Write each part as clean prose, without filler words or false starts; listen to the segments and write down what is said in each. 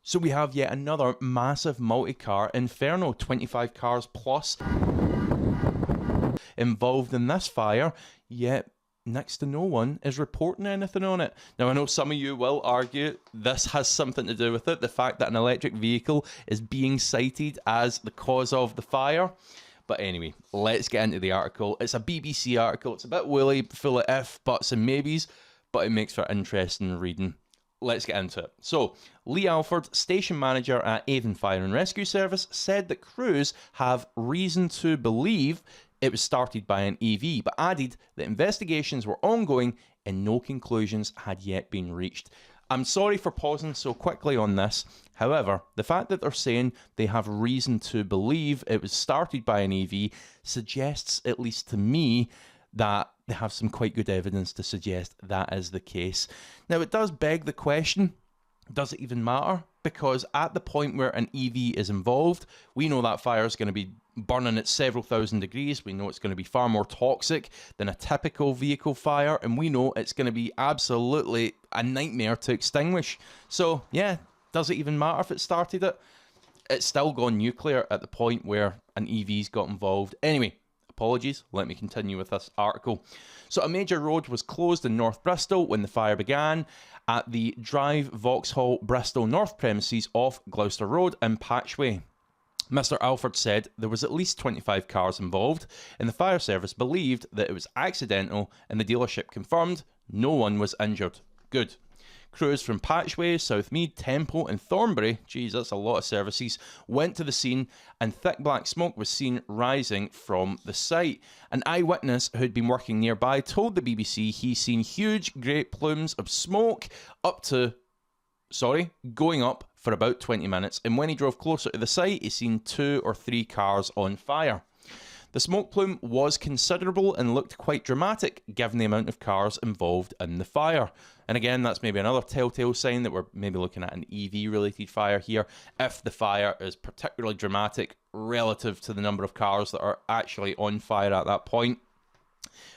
So we have yet another massive multi-car inferno, 25 cars plus involved in this fire, yet next to no one is reporting anything on it. Now, I know some of you will argue this has something to do with it, the fact that an electric vehicle is being cited as the cause of the fire. But anyway, let's get into the article. It's a BBC article. It's a bit woolly, full of if, buts and maybes, but it makes for interesting reading. Let's get into it. So, Lee Alford, station manager at Avon Fire and Rescue Service, said that crews have reason to believe it was started by an EV, but added that investigations were ongoing and no conclusions had yet been reached. I'm sorry for pausing so quickly on this. However, the fact that they're saying they have reason to believe it was started by an EV suggests, at least to me, that they have some quite good evidence to suggest that is the case. Now, it does beg the question, does it even matter? Because at the point where an EV is involved, we know that fire is going to be burning at several thousand degrees. We know it's going to be far more toxic than a typical vehicle fire, and we know it's going to be absolutely a nightmare to extinguish. So, yeah, does it even matter if it started it? It's still gone nuclear at the point where an EV's got involved. Anyway, apologies, let me continue with this article. So a major road was closed in North Bristol when the fire began at the Drive Vauxhall Bristol North premises off Gloucester Road in Patchway. Mr. Alford said there was at least 25 cars involved, and the fire service believed that it was accidental, and the dealership confirmed no one was injured. Good. Crews from Patchway, Southmead, Temple and Thornbury, geez, that's a lot of services, went to the scene and thick black smoke was seen rising from the site. An eyewitness who'd been working nearby told the BBC he's seen huge great plumes of smoke going up for about 20 minutes, and when he drove closer to the site, he seen 2 or 3 cars on fire. The smoke plume was considerable and looked quite dramatic given the amount of cars involved in the fire. And again, that's maybe another telltale sign that we're maybe looking at an EV related fire here, if the fire is particularly dramatic relative to the number of cars that are actually on fire at that point.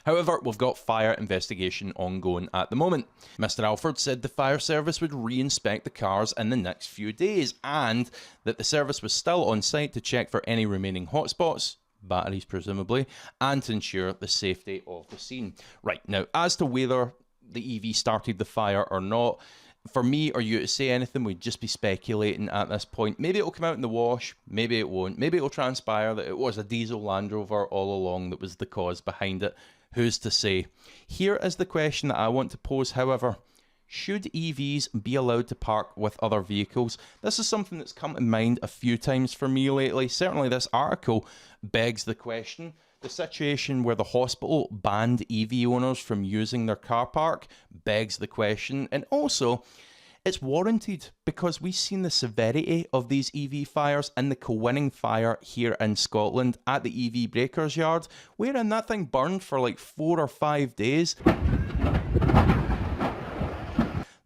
However, we've got fire investigation ongoing at the moment. Mr. Alford said the fire service would re-inspect the cars in the next few days, and that the service was still on site to check for any remaining hotspots, batteries presumably, and to ensure the safety of the scene. Right, now, as to whether the EV started the fire or not, for me or you to say anything, we'd just be speculating at this point. Maybe it'll come out in the wash, maybe it won't. Maybe it'll transpire that it was a diesel Land Rover all along that was the cause behind it. Who's to say? Here is the question that I want to pose, however. Should EVs be allowed to park with other vehicles? This is something that's come to mind a few times for me lately. Certainly this article begs the question. The situation where the hospital banned EV owners from using their car park begs the question. And also, it's warranted because we've seen the severity of these EV fires in the Kowinning fire here in Scotland at the EV Breakers Yard, wherein that thing burned for like 4 or 5 days.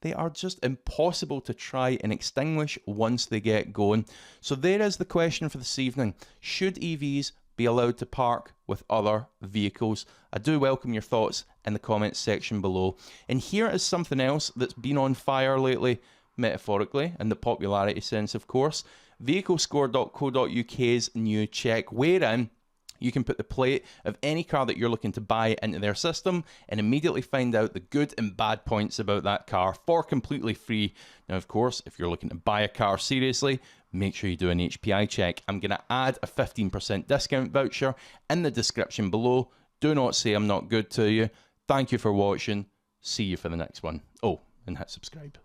They are just impossible to try and extinguish once they get going. So there is the question for this evening. Should EVs be allowed to park with other vehicles? I do welcome your thoughts in the comments section below. And here is something else that's been on fire lately, metaphorically, in the popularity sense, of course. Vehiclescore.co.uk's new check, wherein you can put the plate of any car that you're looking to buy into their system and immediately find out the good and bad points about that car for completely free. Now, of course, if you're looking to buy a car seriously, make sure you do an HPI check. I'm going to add a 15% discount voucher in the description below. Do not say I'm not good to you. Thank you for watching. See you for the next one. Oh, and hit subscribe.